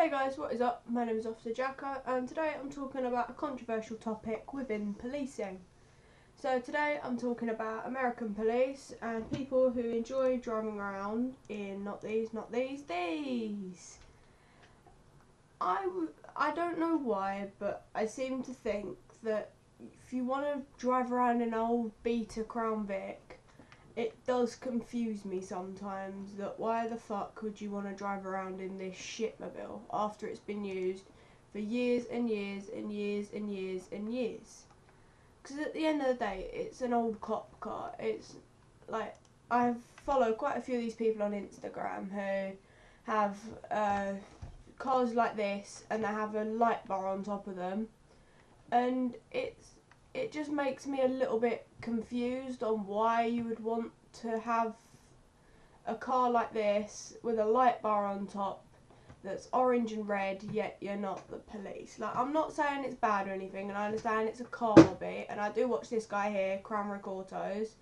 Hey guys, what is up? My name is Officer Jacko and today I'm talking about a controversial topic within policing. So today I'm talking about American police and people who enjoy driving around in not these. I don't know why, but I seem to think that if you want to drive around in an old Beta Crown Vic, it does confuse me sometimes that why the fuck would you want to drive around in this shitmobile after it's been used for years and years and years and years and years. Because at the end of the day, it's an old cop car. It's like, I follow quite a few of these people on Instagram who have cars like this and they have a light bar on top of them, and it just makes me a little bit confused on why you would want to have a car like this with a light bar on top that's orange and red, yet you're not the police. Like, I'm not saying it's bad or anything, and I understand it's a car hobby, and I do watch this guy here, Cranrick Autos,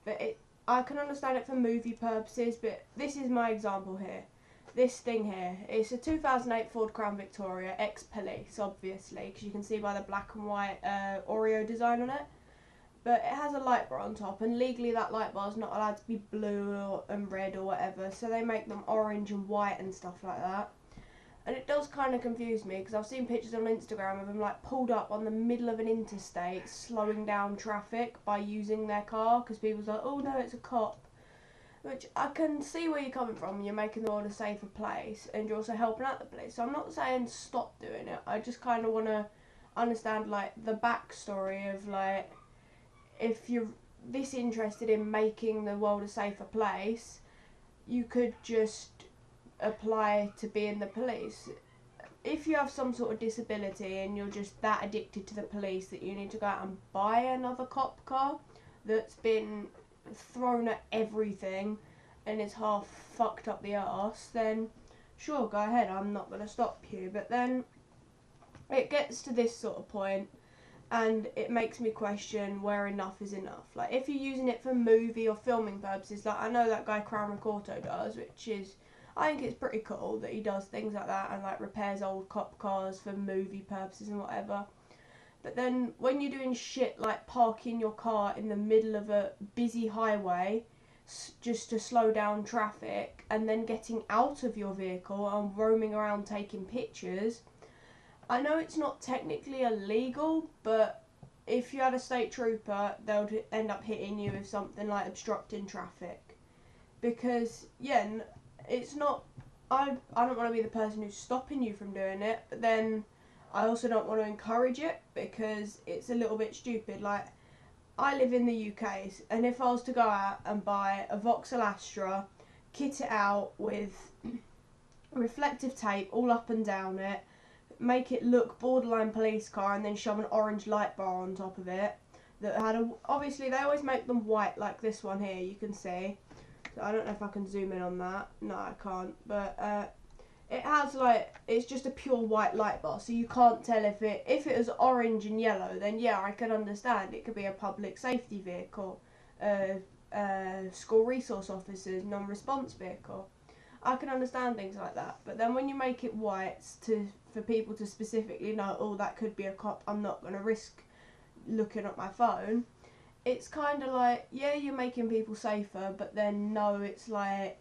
but I can understand it for movie purposes, but this is my example here. This thing here, it's a 2008 Ford Crown Victoria, ex-police, obviously, because you can see by the black and white Oreo design on it. But it has a light bar on top, and legally that light bar is not allowed to be blue and red or whatever, so they make them orange and white and stuff like that. And it does kind of confuse me, because I've seen pictures on Instagram of them like pulled up on the middle of an interstate, slowing down traffic by using their car, because people's like, oh no, it's a cop. Which I can see where you're coming from. You're making the world a safer place and you're also helping out the police. So I'm not saying stop doing it. I just kind of want to understand like the backstory of like, if you're this interested in making the world a safer place, you could just apply to be in the police. If you have some sort of disability and you're just that addicted to the police that you need to go out and buy another cop car that's been thrown at everything and it's half fucked up the arse, then sure, go ahead, I'm not going to stop you. But then it gets to this sort of point and it makes me question where enough is enough. Like, if you're using it for movie or filming purposes, like I know that guy Cranrick Auto does, which is, I think it's pretty cool that he does things like that and like repairs old cop cars for movie purposes and whatever. But then when you're doing shit like parking your car in the middle of a busy highway just to slow down traffic and then getting out of your vehicle and roaming around taking pictures, I know it's not technically illegal, but if you had a state trooper, they would end up hitting you with something like obstructing traffic. Because, yeah, it's not, I don't want to be the person who's stopping you from doing it, but then I also don't want to encourage it because it's a little bit stupid. Like, I live in the UK, and if I was to go out and buy a Vauxhall Astra, kit it out with reflective tape all up and down it, make it look borderline police car, and then shove an orange light bar on top of it that had obviously they always make them white like this one here, you can see. So I don't know if I can zoom in on that. No, I can't. But it has like, it's just a pure white light bar, so you can't tell if it was orange and yellow, then yeah, I can understand. It could be a public safety vehicle, school resource officers, non-response vehicle. I can understand things like that. But then when you make it white for people to specifically know, oh, that could be a cop, I'm not going to risk looking at my phone, it's kind of like, yeah, you're making people safer, but then no, it's like,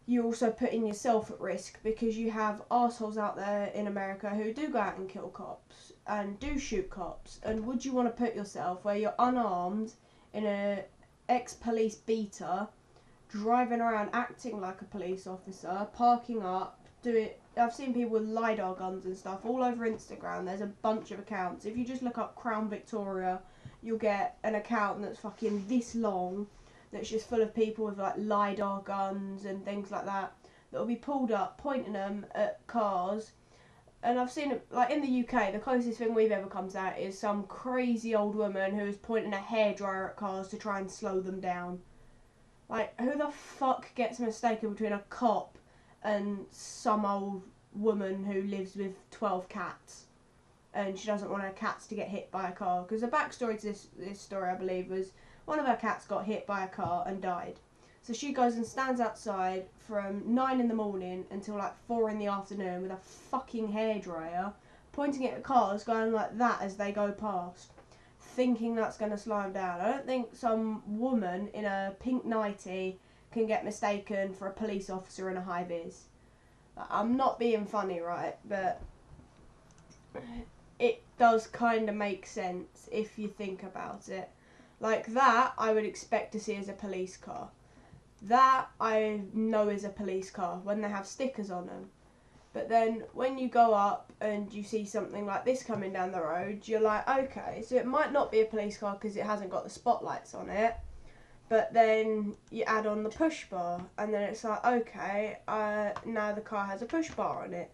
you're also putting yourself at risk because you have arseholes out there in America who do go out and kill cops and do shoot cops. And would you want to put yourself where you're unarmed in a ex-police Beta, driving around acting like a police officer, parking up, I've seen people with LiDAR guns and stuff all over Instagram. There's a bunch of accounts. If you just look up Crown Victoria, you'll get an account that's fucking this long, that's just full of people with like LiDAR guns and things like that will be pulled up, pointing them at cars. And I've seen it, like in the UK, the closest thing we've ever come to that is some crazy old woman who is pointing a hairdryer at cars to try and slow them down. Like, who the fuck gets mistaken between a cop and some old woman who lives with 12 cats and she doesn't want her cats to get hit by a car? Because the backstory to this story, I believe, was one of her cats got hit by a car and died. So she goes and stands outside from 9 in the morning until like 4 in the afternoon with a fucking hairdryer, pointing it at cars, going like that as they go past, thinking that's going to slow them down. I don't think some woman in a pink nightie can get mistaken for a police officer in a high vis. I'm not being funny, right? But it does kind of make sense if you think about it. Like that, I would expect to see as a police car. That I know is a police car when they have stickers on them. But then when you go up and you see something like this coming down the road, you're like, okay, so it might not be a police car because it hasn't got the spotlights on it. But then you add on the push bar, and then it's like, okay, now the car has a push bar on it.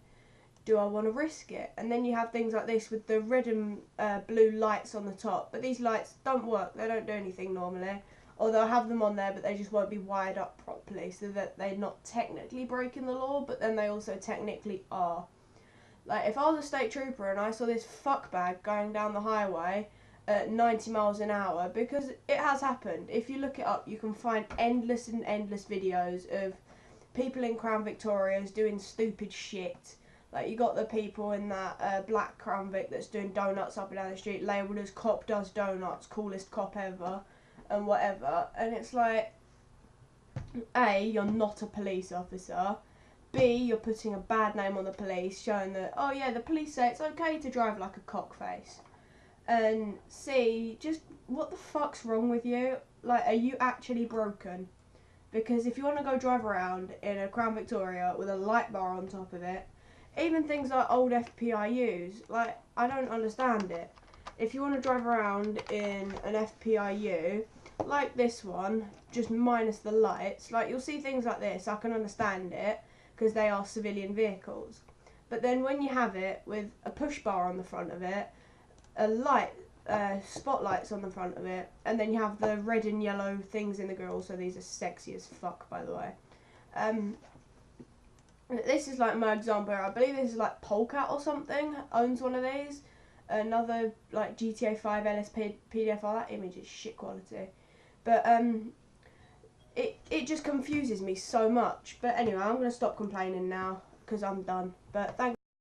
Do I want to risk it? And then you have things like this with the red and blue lights on the top. But these lights don't work. They don't do anything normally. Or they'll have them on there, but they just won't be wired up properly, so that they're not technically breaking the law, but then they also technically are. Like, if I was a state trooper and I saw this fuckbag going down the highway at 90 miles an hour, because it has happened. If you look it up, you can find endless and endless videos of people in Crown Victorias doing stupid shit. Like, you got the people in that black Crown Vic that's doing donuts up and down the street, labelled as cop does donuts, coolest cop ever, and whatever. And it's like, A, you're not a police officer. B, you're putting a bad name on the police, showing that, oh yeah, the police say it's okay to drive like a cockface. And C, just what the fuck's wrong with you? Like, are you actually broken? Because if you want to go drive around in a Crown Victoria with a light bar on top of it, even things like old FPIUs, like, I don't understand it. If you want to drive around in an FPIU, like this one, just minus the lights, like, you'll see things like this, I can understand it, because they are civilian vehicles. But then when you have it with a push bar on the front of it, a light, spotlights on the front of it, and then you have the red and yellow things in the grill, so these are sexy as fuck, by the way. This is like my example. I believe this is like Polecat or something owns one of these. Another like GTA 5 LSPDFR. That image is shit quality, but it just confuses me so much. But anyway, I'm gonna stop complaining now because I'm done. But thanks.